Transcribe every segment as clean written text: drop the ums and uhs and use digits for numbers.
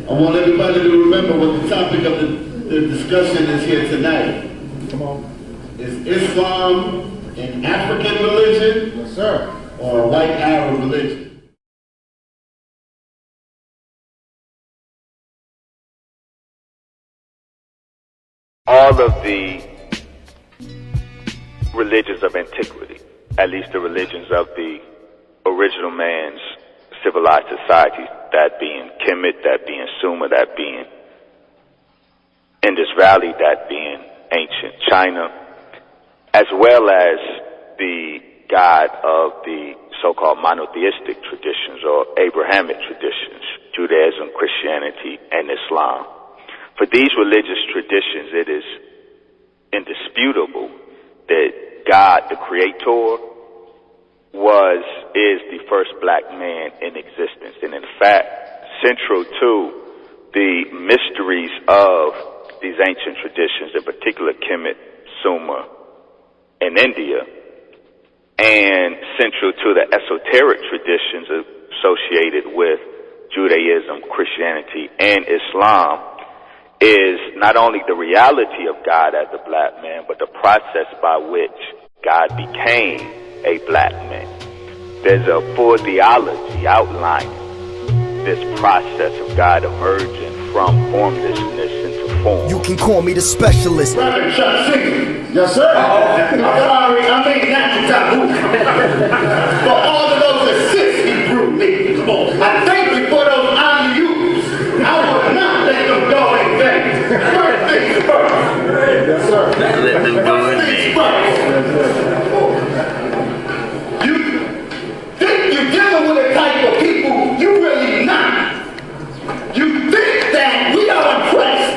I want everybody to remember what the topic of the discussion is here tonight. Come on. Is Islam an African religion? Yes, sir. Or a white Arab religion? All of the religions of antiquity, at least the religions of the original man's civilized societies, that being Kemet, that being Sumer, that being Indus Valley, that being ancient China, as well as the God of the so-called monotheistic traditions or Abrahamic traditions, Judaism, Christianity, and Islam. For these religious traditions, it is indisputable that God, the Creator, is the first black man in existence. And in fact, central to the mysteries of these ancient traditions, in particular Kemet, Sumer, and India, and central to the esoteric traditions associated with Judaism, Christianity, and Islam, is not only the reality of God as a black man, but the process by which God became a black man. There's a full theology outlining this process of God emerging from formlessness into form. You can call me the specialist. Reverend Chuck Singh. Yes, sir. I'm sorry, I mean not to taboo. For all of those assists he threw me. I thank you for those IUs. I would not let them go in vain. First things first. Yes, sir. Let them go in Things there. first. You think you're dealing with a type of people you really not. You think that we are impressed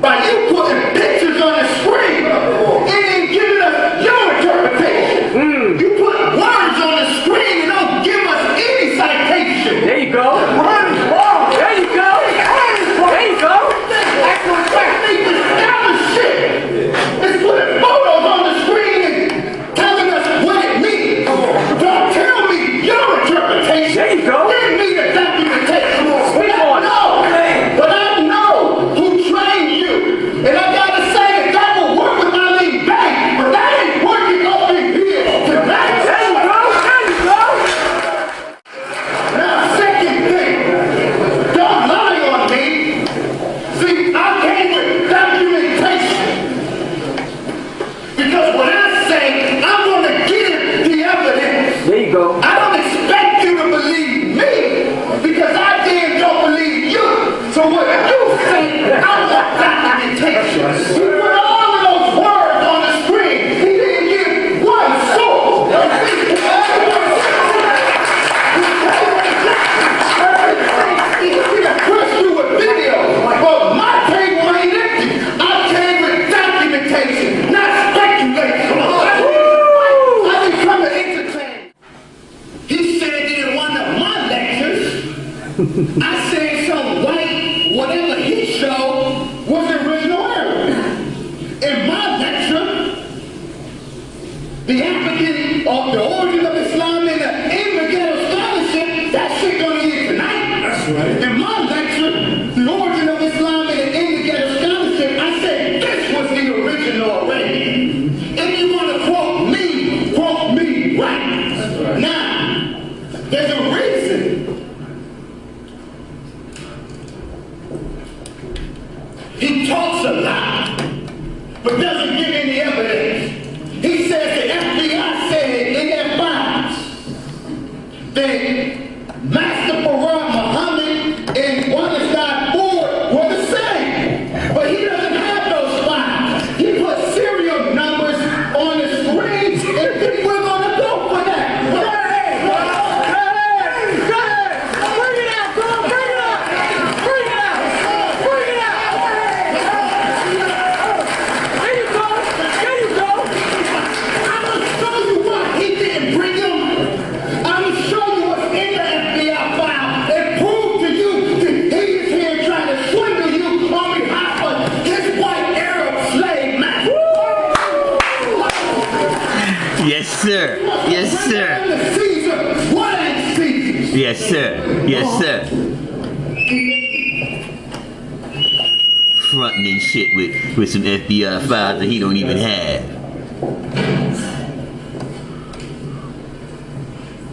by you putting pictures on the screen and then giving us your interpretation. You put words on the screen and don't give us any citation. There you go. Words wrong. There you go. There you go. Excellent fact. They establish shit. It's putting photos on the screen and telling us what it means. Don't tell me your interpretation. There you go. Give me the documentation. Speak on it. But I know who trained you. And I gotta say that will work with my lead bank. But that ain't working over here tonight. There you go. There you go. Now, second thing, don't lie on me. See, I came with documentation. Because when I say I'm going to give the evidence, There you go. I don't expect you to believe me because I damn don't believe you. So what you say, I want documentation. You put all of those words on the screen. He didn't give one source. Push you with video, but my table ain't empty. I came with documentation, not speculation. I didn't come to entertain. He said in one of my lectures, I said some white, whatever he showed was original Arab. In my lecture, the African or the origin of Islam in the Immigrant scholarship, that shit gonna get tonight. That's right. In my lecture, the origin of Islam in the Immigrant scholarship, I said this was the original already. If you want to quote me right. Right. Now, there's a reason. He talks a lot, but doesn't give any evidence. He says the FBI said in their files that Master Farad Muhammad and Wallenstein Ford were the same. But he doesn't have those files. He put serial numbers on the screen and think we're going to go for that. Yes, sir. Yes, sir. Caesar, what ain't Caesar? Yes, sir. Yes, sir. fronting and shit with some FBI files that he don't even have.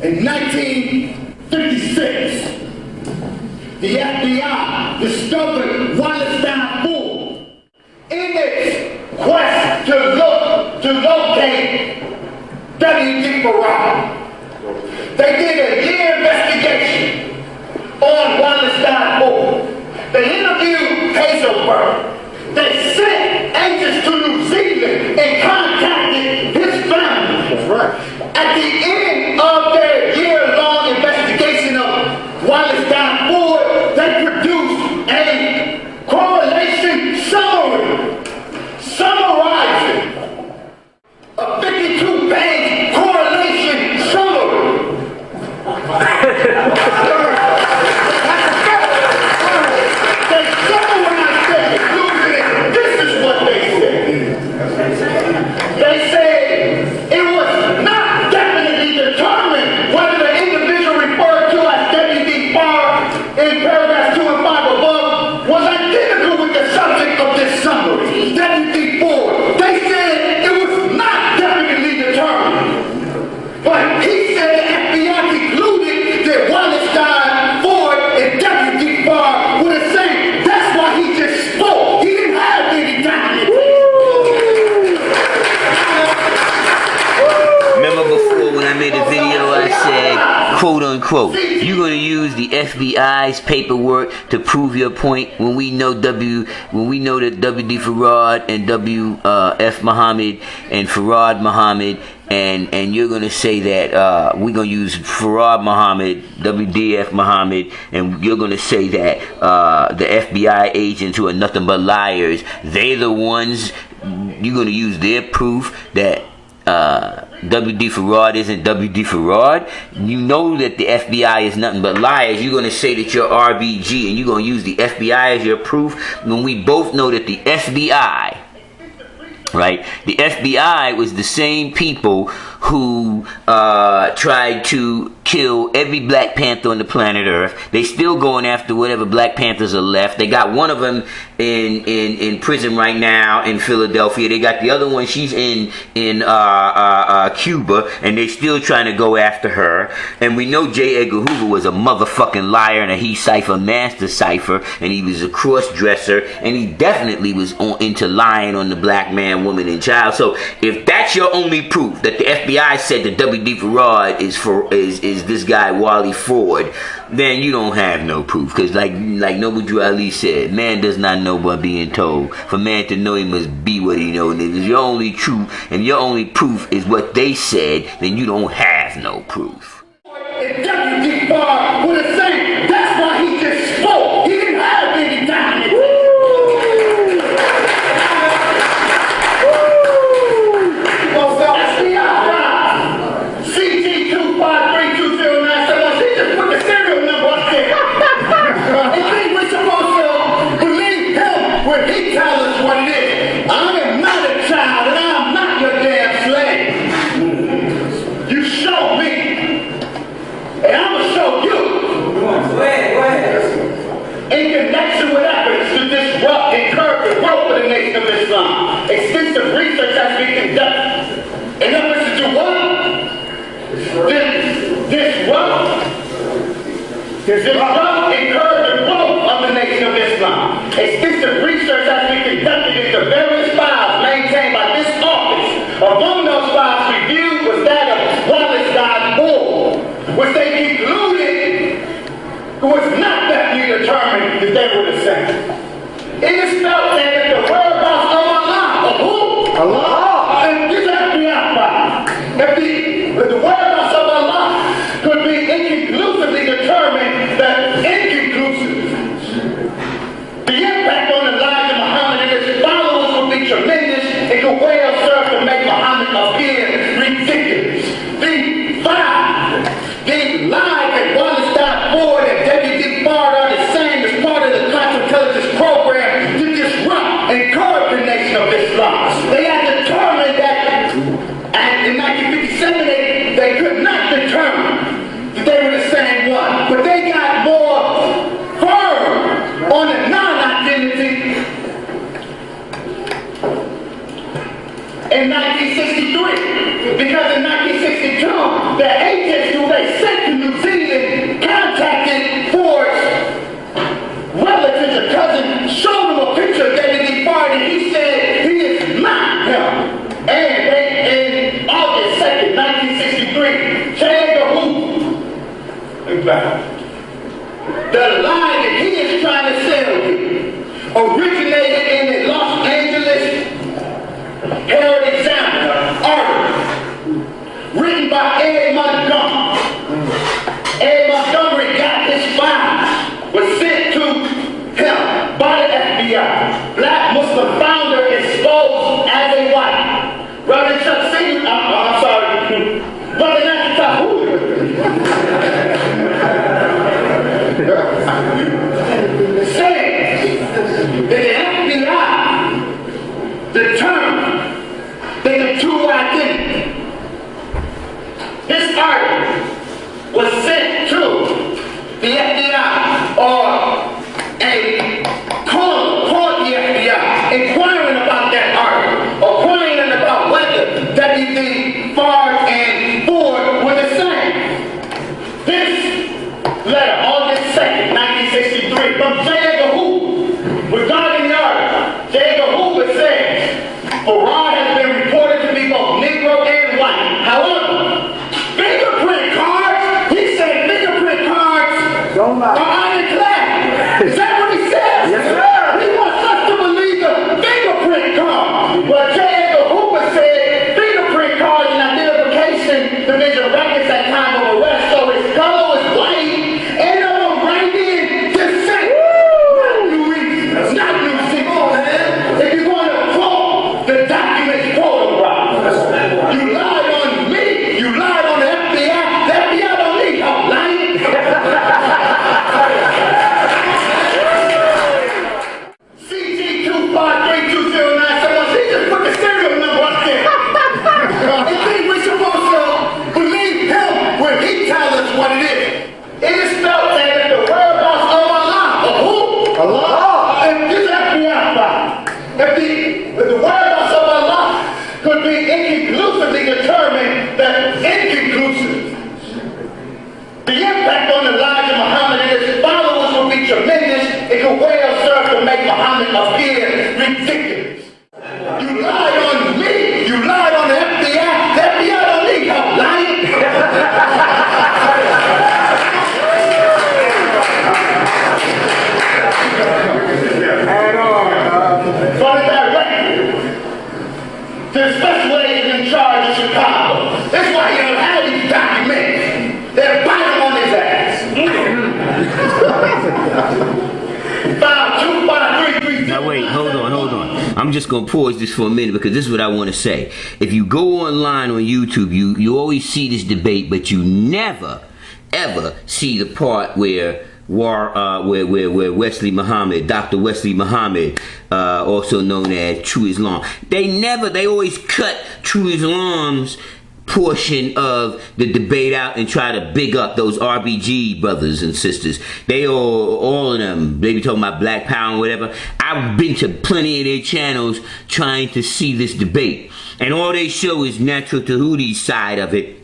In 1956, the FBI discovered Wallenstein Pool. In its quest to locate W.D. Farrar, they did a year investigation on Wallenstein Pool. They interviewed Hazelberg. They sent agents to New Zealand and contacted his family. That's right. At the end of their year-long investigation of Wallenstein Ford, they produced a correlation summary summarizing a 52-page correlation summary. They summarized their conclusion. This is what they said. They said it was not definitely determined whether the individual referred to as W.D. Farrar in paragraphs 2 and 5 above was identical with the subject of this summary, W.D. Ford. They said it was not definitely determined. But he said the FBI concluded that Wallenstein, Ford, and W.D. Farrar were the same. That's why he just spoke. He didn't have any documentation. Remember before when I made a video I said, quote unquote, you're going to use the FBI's paperwork to prove your point when we know that W.D. Farrar and W.F. Muhammad and Farad Muhammad and you're going to say that we're going to use Farad Muhammad, W.D.F. Muhammad, and you're going to say that the FBI agents who are nothing but liars, they're the ones, you're going to use their proof that W.D. Farrar isn't W.D. Farrar. You know that the FBI is nothing but liars. You're going to say that you're RBG and you're going to use the FBI as your proof when we both know that the FBI, right? The FBI was the same people who tried to kill every Black Panther on the planet Earth. They still going after whatever Black Panthers are left. They got one of them in prison right now in Philadelphia. They got the other one. She's in Cuba, and they still trying to go after her. And we know J. Edgar Hoover was a motherfucking liar and a he cipher master cipher, and he was a cross dresser, and he definitely was into lying on the black man, woman, and child. So if that's your only proof that the FBI said that W.D. Farrar is this guy Wally Ford, then you don't have no proof. Because like Noble Drew Ali said, man does not know but being told. For man to know, he must be what he knows. And if your only truth and your only proof is what they said, then you don't have no proof. If W.D. Farrar were the same, that's why he just spoke. He didn't have any documentation. When he tells us what it is, I am not a child and I'm not your damn slave. You show me, and I'm going to show you. Go ahead. In connection with efforts to disrupt and curb the growth of the Nation of Islam, extensive research has been conducted. In efforts to do what? Disrupt and curb the growth of the Nation of Islam. Extensive research has been conducted into various files maintained by this office. Among those files reviewed was that of Wallenstein Ford, which they concluded was not definitely determined that they were the same. It is felt that the whereabouts of Allah, of who? Allah. And this FBI file. If the whereabouts of Allah could be inconclusively determined, that inconclusive. The impact on the lives of Muhammad and his followers would be tremendous and could well serve to make Muhammad appear ridiculous. The lies that Wallenstein Ford and W.D. Farrar are the same as part of the counterintelligence program to disrupt and trying to sell you originated in the Los Angeles Herald Examiner article written by Ed Montgomery. Ed Montgomery got his files, was sent to him by the FBI. Black Muslim founder exposed as a white. Reverend Chuck Senior, I'm sorry, Brother Nancy Tahu. Says that the FBI determined their true identity. This article was sent to the FBI or a called the FBI inquiring about that article, inquiring about whether W.D. Fard and Ford were the same. This letter, August 2nd, 1963, from J. Edgar Hoover, regarding the article. J. Edgar Hoover says, Farad has been reported to be both Negro and white. However, fingerprint cards, he said fingerprint cards are ironclad. Is that what he said? Yes, sir. He wants us to believe the fingerprint card. But J. Edgar Hoover said fingerprint cards and identification division records at time of arrest, so his color was white and of Iranian descent. Not new reasons, not new signals. If you want to quote the documents photographs, you lied on me, you lied on the FBI. The FBI don't need help lying. CG2532097, he just put the serial number up there. You think we're supposed to believe him when he tells us what it is? It is spelled that the whereabouts of Allah. Of who? Allah. And this FBI file. If the whereabouts of Allah could be inconclusively determined, that inconclusive. The impact on the lives of Muhammad and his followers will be tremendous. It could well serve to make Muhammad appear ridiculous. You lied on me. You lied on the FBI. The FBI don't need help lying. From the director to the special agent in charge of Chicago. That's why you don't have these documents. They're biting on his ass. File 25330. Now wait, hold on. I'm just gonna pause this for a minute because this is what I want to say. If you go online on YouTube, you always see this debate, but you never, ever see the part where Wesley Muhammad, Dr. Wesley Muhammad, also known as True Islam, they always cut True Islam's portion of the debate out and try to big up those RBG brothers and sisters. They all of them, they be talking about Black Power and whatever. I've been to plenty of their channels trying to see this debate, and all they show is Natural Tahuti's side of it,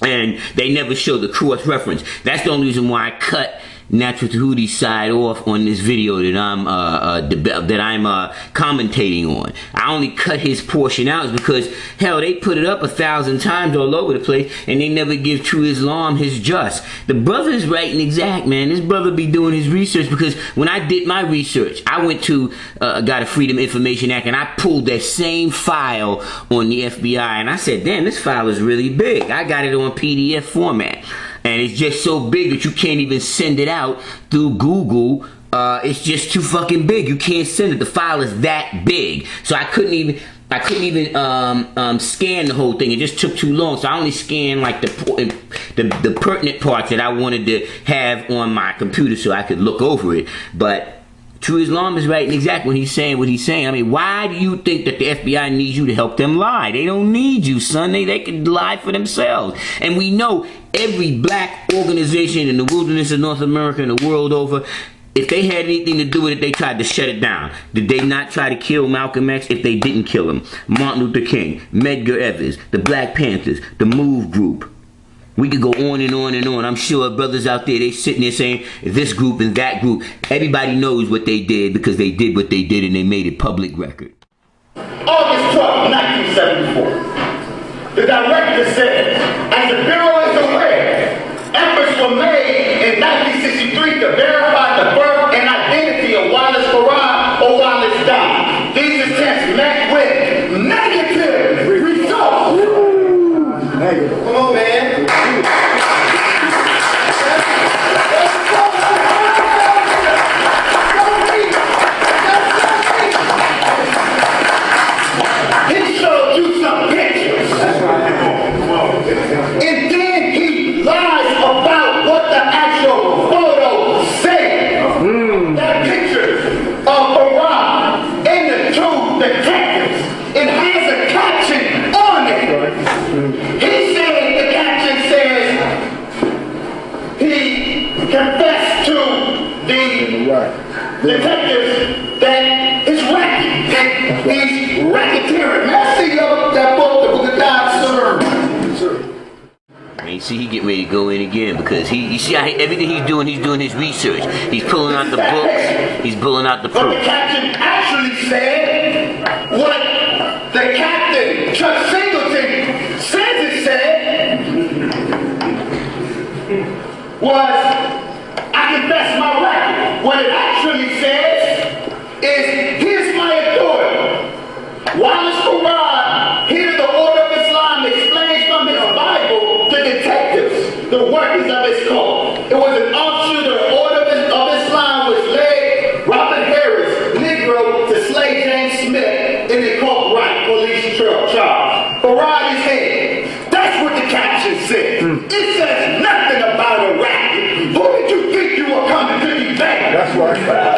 and they never show the cross reference. That's the only reason why I cut Natural Tahuti's side off on this video that I'm commentating on. I only cut his portion out because hell, they put it up 1,000 times all over the place and they never give True Islam his just. The brother is right and exact, man. This brother be doing his research, because when I did my research, I went to got a Freedom Information Act and I pulled that same file on the FBI and I said, damn, this file is really big. I got it on PDF format. And it's just so big that you can't even send it out through Google. It's just too fucking big. You can't send it. The file is that big. So I couldn't even scan the whole thing. It just took too long. So I only scanned like the pertinent parts that I wanted to have on my computer so I could look over it. But True Islam is right and exact when he's saying what he's saying. I mean, why do you think that the FBI needs you to help them lie? They don't need you, son. They can lie for themselves. And we know every black organization in the wilderness of North America and the world over, if they had anything to do with it, they tried to shut it down. Did they not try to kill Malcolm X? If they didn't kill him, Martin Luther King, Medgar Evers, the Black Panthers, the Move Group. We could go on and on and on. I'm sure brothers out there, they sitting there saying this group and that group. Everybody knows what they did because they did what they did and they made it public record. August 12, 1974. The director said, as the Bureau is aware, efforts were made in 1963 to verify the birth and identity met with negative results. Come on, man. He showed you some pictures. And then he lies about what the actual photo said. That picture of Iran and the two detectives, it has a caption on it. He said, the caption says, he confessed to the detectives that he's racket, that he's racketeering. May I see that book, the Book of God, sir? You see, he getting ready to go in again because you see how everything he's doing his research. He's pulling out the books. He's pulling out the But proof. the captain actually said what the captain, Chuck Singleton, says it said was, I confess my record. What it actually says is, here's my authority. Wallace Farad, here the Order of Islam explains from his Bible to detectives the workings of his call. It was an offshoot of the Order of Islam which led Robert Harris, Negro, to slay James Smith in the copyright police charge. Farad is head. That's what the caption said. It says nothing about a racket. Who did you think you were coming to be back? That's right.